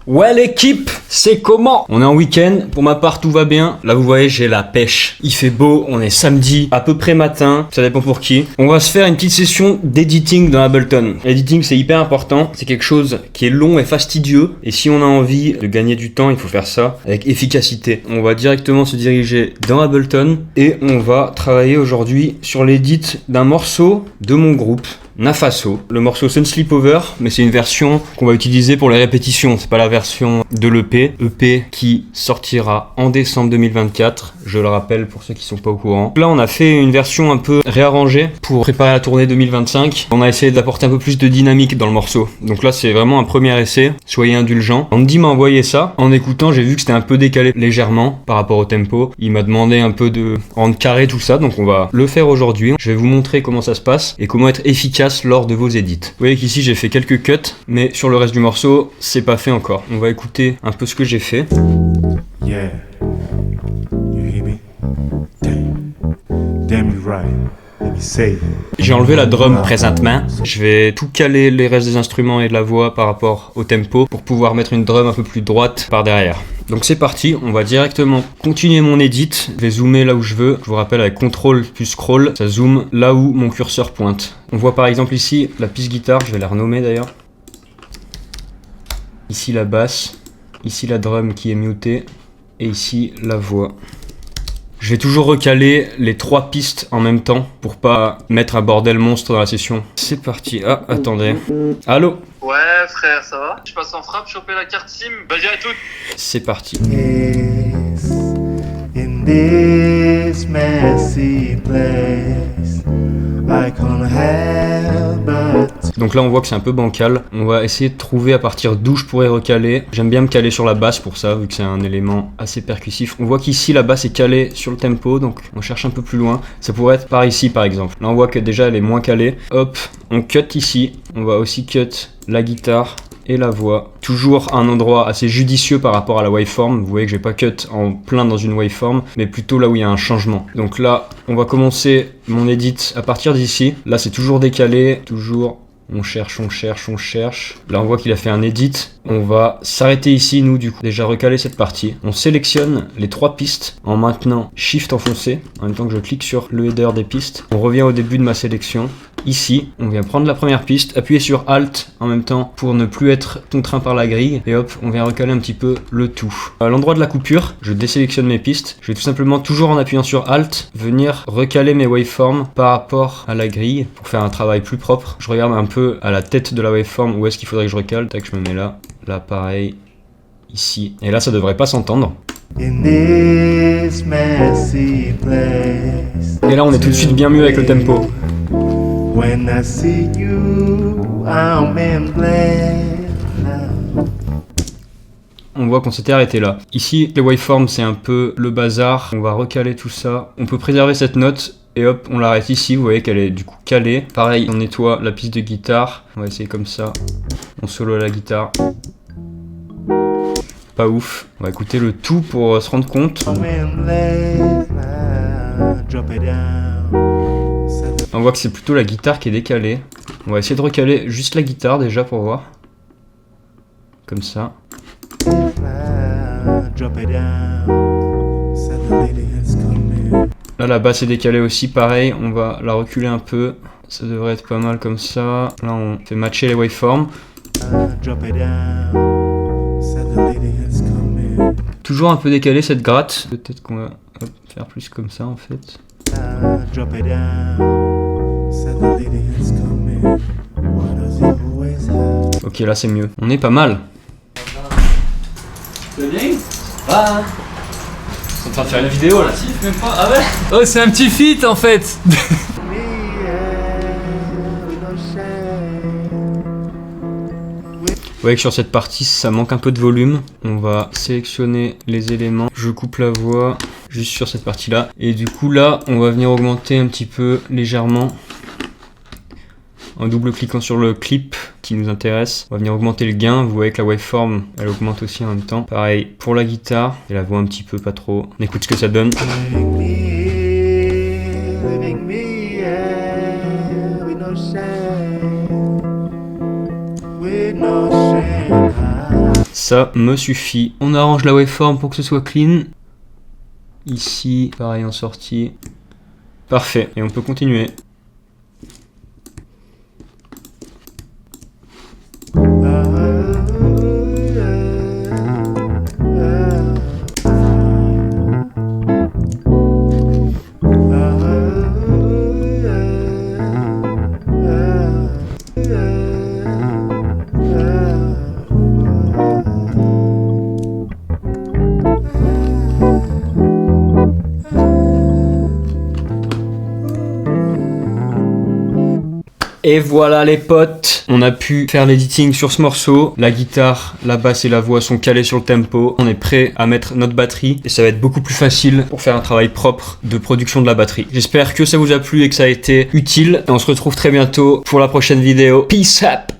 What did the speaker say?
Ouais l'équipe, c'est comment? On est en week-end, pour ma part tout va bien. Là vous voyez j'ai la pêche. Il fait beau, on est samedi, à peu près matin, ça dépend pour qui. On va se faire une petite session d'editing dans Ableton. L'editing c'est hyper important, c'est quelque chose qui est long et fastidieux. Et si on a envie de gagner du temps, il faut faire ça avec efficacité. On va directement se diriger dans Ableton et on va travailler aujourd'hui sur l'édit d'un morceau de mon groupe. Nafaso, le morceau Sun Sleepover, mais c'est une version qu'on va utiliser pour les répétitions, c'est pas la version de l'EP qui sortira en décembre 2024, je le rappelle pour ceux qui sont pas au courant. Là on a fait une version un peu réarrangée pour préparer la tournée 2025, on a essayé d'apporter un peu plus de dynamique dans le morceau, donc là c'est vraiment un premier essai, soyez indulgents. Andy m'a envoyé ça, en écoutant j'ai vu que c'était un peu décalé légèrement par rapport au tempo, il m'a demandé un peu de rendre carré tout ça, donc on va le faire aujourd'hui. Je vais vous montrer comment ça se passe et comment être efficace lors de vos edits. Vous voyez qu'ici j'ai fait quelques cuts, mais sur le reste du morceau, c'est pas fait encore. On va écouter un peu ce que j'ai fait. Yeah, you hear me? Damn you right. Let me say. J'ai enlevé la drum présentement. Je vais tout caler les restes des instruments et de la voix par rapport au tempo pour pouvoir mettre une drum un peu plus droite par derrière. Donc c'est parti, on va directement continuer mon edit. Je vais zoomer là où je veux. Je vous rappelle avec CTRL plus scroll, ça zoome là où mon curseur pointe. On voit par exemple ici la piste guitare, je vais la renommer d'ailleurs. Ici la basse, ici la drum qui est mutée et ici la voix. Je vais toujours recaler les 3 pistes en même temps pour pas mettre un bordel monstre dans la session. C'est parti. Ah, attendez. Allô? Ouais frère, ça va? Je passe en frappe, choper la carte SIM. Vas-y à toutes. C'est parti. Yes, in this messy place, I can't help but. Donc là on voit que c'est un peu bancal. On va essayer de trouver à partir d'où je pourrais recaler. J'aime bien me caler sur la basse pour ça, vu que c'est un élément assez percussif. On voit qu'ici la basse est calée sur le tempo, donc on cherche un peu plus loin. Ça pourrait être par ici par exemple. Là on voit que déjà elle est moins calée. Hop, on cut ici. On va aussi cut la guitare et la voix. Toujours un endroit assez judicieux par rapport à la waveform. Vous voyez que j'ai pas cut en plein dans une waveform, mais plutôt là où il y a un changement. Donc là, on va commencer mon edit à partir d'ici. Là, c'est toujours décalé, toujours... On cherche, on cherche, on cherche. Là, on voit qu'il a fait un edit. On va s'arrêter ici, nous, du coup. Déjà recaler cette partie. On sélectionne les 3 pistes en maintenant Shift enfoncé, en même temps que je clique sur le header des pistes. On revient au début de ma sélection. Ici, on vient prendre la première piste, appuyer sur Alt en même temps pour ne plus être contraint par la grille. Et hop, on vient recaler un petit peu le tout. À l'endroit de la coupure, je désélectionne mes pistes. Je vais tout simplement, toujours en appuyant sur Alt, venir recaler mes waveforms par rapport à la grille pour faire un travail plus propre. Je regarde un peu à la tête de la waveform où est-ce qu'il faudrait que je recale. Tac, je me mets là. Là, pareil. Ici. Et là, ça devrait pas s'entendre. In this messy place. Et là, on est tout de suite bien mieux avec le tempo. When I see you, I'm in bliss. On voit qu'on s'était arrêté là. Ici, les waveforms, c'est un peu le bazar. On va recaler tout ça. On peut préserver cette note. Et hop, on l'arrête ici, vous voyez qu'elle est du coup calée. Pareil, on nettoie la piste de guitare. On va essayer comme ça. On solo la guitare. Pas ouf. On va écouter le tout pour se rendre compte. I'm in bliss. Drop it down. On voit que c'est plutôt la guitare qui est décalée. On va essayer de recaler juste la guitare déjà pour voir. Comme ça. Drop it down. Said the lady has come in. Là, la basse est décalée aussi, pareil, on va la reculer un peu. Ça devrait être pas mal comme ça. Là, on fait matcher les waveforms. Drop it down. Said the lady has come in. Toujours un peu décalé cette gratte. Peut-être qu'on va faire plus comme ça en fait. Drop it down. Said the lady has come in. Why does he always have? Ok, là c'est mieux. On est pas mal. Tu vas bien? Ah, ils sont en train de faire une vidéo là. Même pas. Ah ouais? Oh, c'est un petit feat en fait. Vous voyez que sur cette partie, ça manque un peu de volume. On va sélectionner les éléments. Je coupe la voix juste sur cette partie-là. Et du coup, là, on va venir augmenter un petit peu légèrement. En double-cliquant sur le clip qui nous intéresse, on va venir augmenter le gain. Vous voyez que la waveform, elle augmente aussi en même temps. Pareil pour la guitare. Et la voix un petit peu, pas trop. On écoute ce que ça donne. ça me suffit. On arrange la waveform pour que ce soit clean. Ici, pareil en sortie. Parfait, et on peut continuer. Et voilà les potes, on a pu faire l'editing sur ce morceau. La guitare, la basse et la voix sont calées sur le tempo. On est prêt à mettre notre batterie et ça va être beaucoup plus facile pour faire un travail propre de production de la batterie. J'espère que ça vous a plu et que ça a été utile. Et on se retrouve très bientôt pour la prochaine vidéo. Peace up!